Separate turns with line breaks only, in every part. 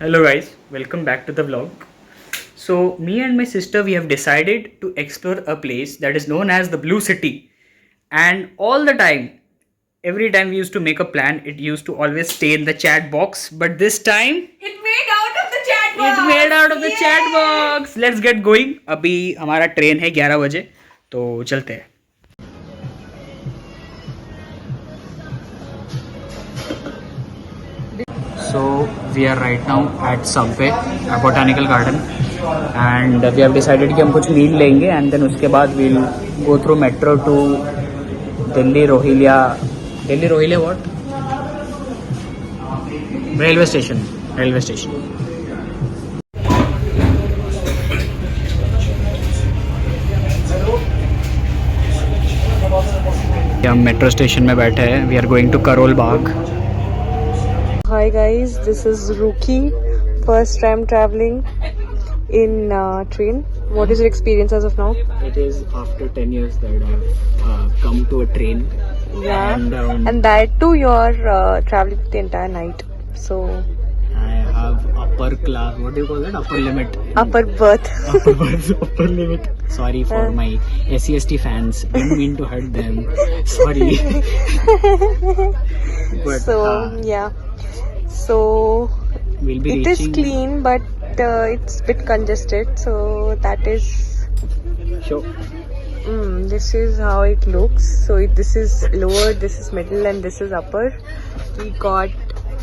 Hello guys, welcome back to the vlog. So me and my sister we have decided to explore a place that is known as the Blue City. And all the time, every time we used to make a plan, it used to always stay in the chat box. But this time
It made out of the chat box.
it made out of the
Yay!
chat box. Let's get going. अभी हमारा train है 11 बजे, तो चलते हैं. So we are right now at Subway, Botanical Garden, and we have decided कि हम कुछ मील लेंगे and then उसके बाद we'll go through metro to Delhi Rohilla. Delhi Rohilla what? Railway station. Railway station. हम मेट्रो स्टेशन में बैठे हैं. We are going to Karol Bagh.
Hi guys, this is Ruki. First time traveling in train. What is your experience as of now?
It is after 10 years that I've come to a train.
Yeah, and that too you're traveling the entire night. So
I have upper class. What do you call that? Upper limit.
upper berth.
Upper limit. Sorry for my SCST fans. Didn't mean to hurt them. Sorry. But
So yeah. So
we'll be
it is
reaching.
clean, but it's a bit congested. So that is.
Sure.
This is how it looks. So this is lower, this is middle, and this is upper. We got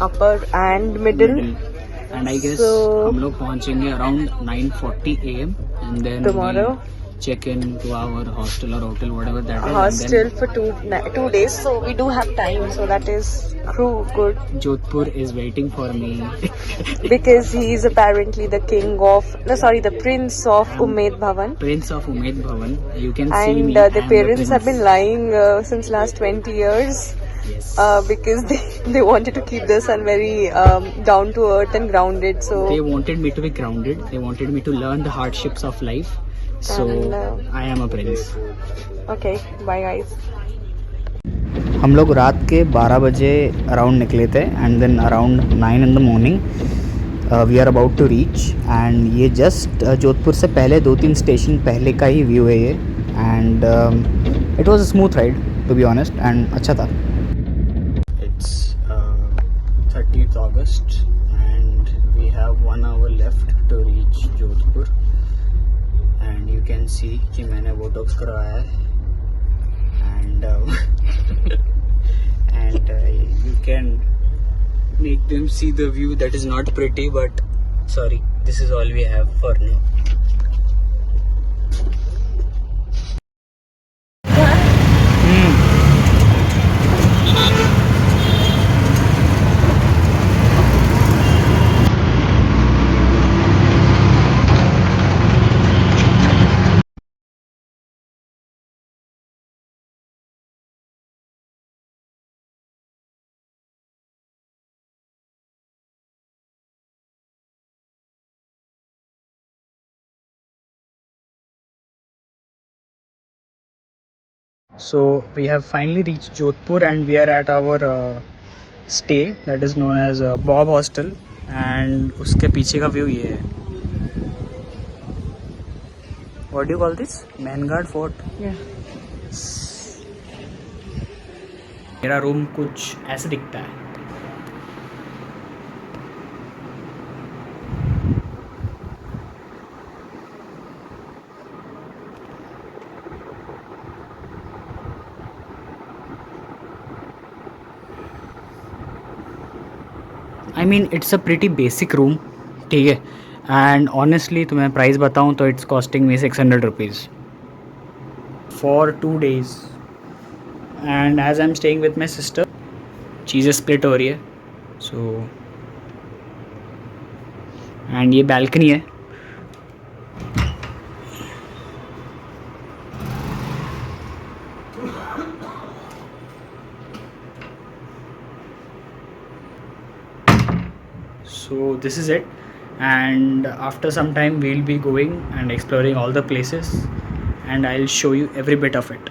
upper and middle.
And I guess
So-
हम लोग पहुंचेंगे around 9:40 a.m. and then
Tomorrow.
we'll check in to our hostel or hotel, whatever that is.
Hostel for 2 days, so we do have time. So that is good
And then Jodhpur is waiting for me.
because he is apparently the king of the prince of Umaid Bhavan.
Prince of Umaid Bhavan. You can see
And
me.
the
I'm
parents have
prince.
been lying since last 20 years.
Yes.
Because they wanted to keep their son very down to earth and grounded. So
They wanted me to be grounded. They wanted me to learn the hardships of life. So
And,
I am a prince.
okay, bye guys.
हम लोग रात के 12 बजे around निकले थे and then around 9 in the morning we are about to reach. And ये just Jodhpur से पहले 2-3 स्टेशन पहले का ही व्यू है ये. And it was a smooth ride to be honest and अच्छा था. It's 30th August and we have 1 hour left to reach Jodhpur. And you can see कि मैंने बोटॉक्स करवाया है. And and you can make them see the view that is not pretty, but sorry, this is all we have for now. So we have finally reached Jodhpur and we are at our stay that is known as Bob Hostel. And उसके पीछे का view ये है. What do you call this? Mangarh Fort.
Yeah.
मेरा room कुछ ऐसे दिखता है. I mean it's a pretty basic room. ठीक है. And honestly तुम्हें प्राइस बताऊँ तो it's costing me 600 rupees for 2 days. And as I'm staying with my sister, चीज़ें split हो रही है. So and ये balcony है. So this is it, and after some time we'll be going and exploring all the places and I'll show you every bit of it.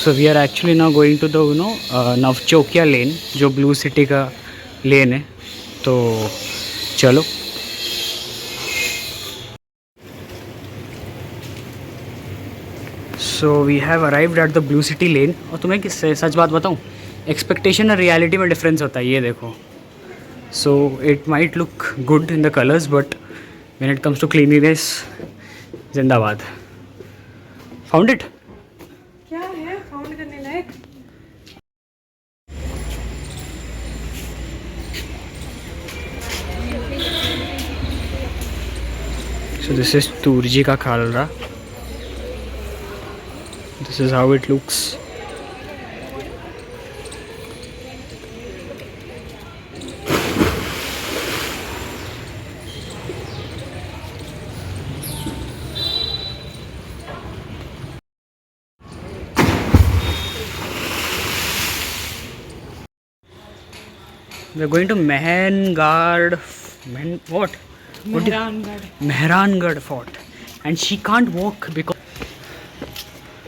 So we are actually now going to the Navchokiya lane, जो blue city का lane है. तो चलो. So we have arrived at the blue city lane. और तुम्हें किस सच बात बताऊँ, एक्सपेक्टेशन और रियलिटी में डिफरेंस होता है. ये देखो. So it might look good in the colours, but when it comes to cleanliness, जिंदाबाद. Found it.
क्या है फाउंड करने लायक?
So this is Turji ka khalra. This is how it looks. We are going to Mehrangarh. What? Mehrangarh Fort, and she can't walk because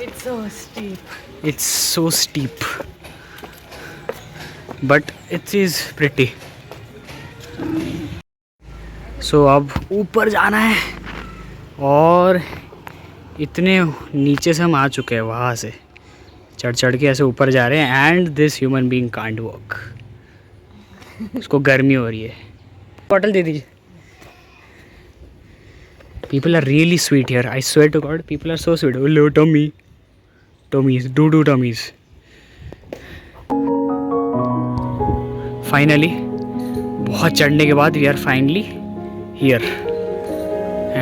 It's so steep.
it's so steep. But it is pretty. So अब ऊपर जाना है, और इतने नीचे से हम आ चुके हैं. वहाँ से चढ़ चढ़ के ऐसे ऊपर जा रहे हैं. And this human being can't walk. उसको गर्मी हो रही है. बॉटल दे दीजिए. People are really sweet here. I swear to God, people are so sweet. Hello, Tommy. Tommies, do Tommies. Finally, बहुत चढ़ने के बाद we are finally here.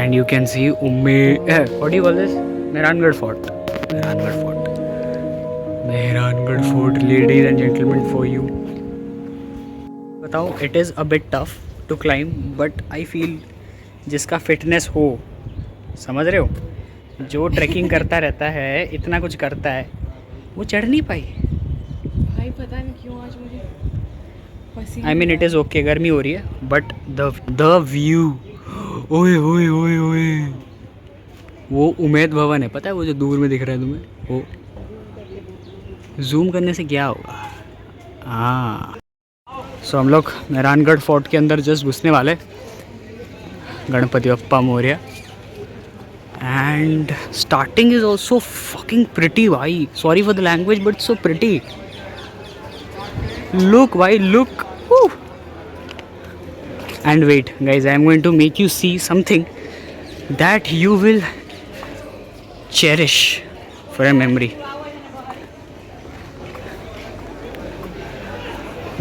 And you can see what do you call this? Mehrangarh Fort. Mehrangarh Fort. Mehrangarh Fort, ladies and gentlemen, for you. बताओ, it is a bit tough to climb, but I feel जिसका fitness हो, समझ रहे हो, जो trekking करता रहता है, इतना कुछ करता है, वो चढ़ नहीं पाई.
भाई पता नहीं क्यों आज मुझे पसीना.
I mean it is okay, गर्मी हो रही है, बट द व्यू. ओए ओए ओए ओए, वो उम्मीद भवन है, पता है, वो जो दूर में दिख रहा है तुम्हें, वो जूम करने से क्या होगा. हाँ. सो हम लोग मेहरानगढ़ फोर्ट के अंदर जस्ट घुसने वाले. Ganpati Bappa Morya. And starting is also fucking pretty भाई. Sorry for the language, but so pretty. Look भाई, look. And wait guys, I am going to make you see something that you will cherish for a memory.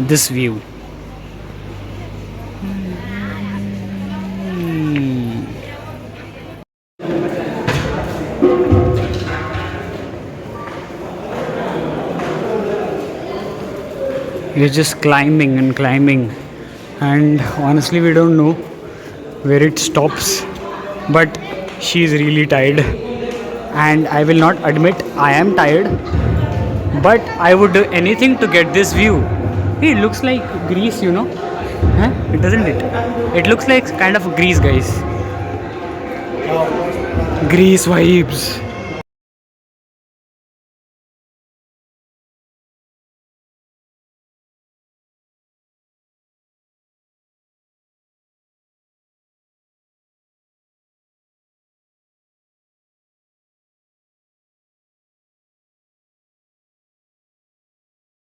This view. You're just climbing and climbing, and honestly we don't know where it stops, but she's really tired, and I will not admit I am tired, but I would do anything to get this view. Hey, it looks like Greece, you know. Huh? It doesn't it? It looks like kind of Greece, guys. Greece vibes.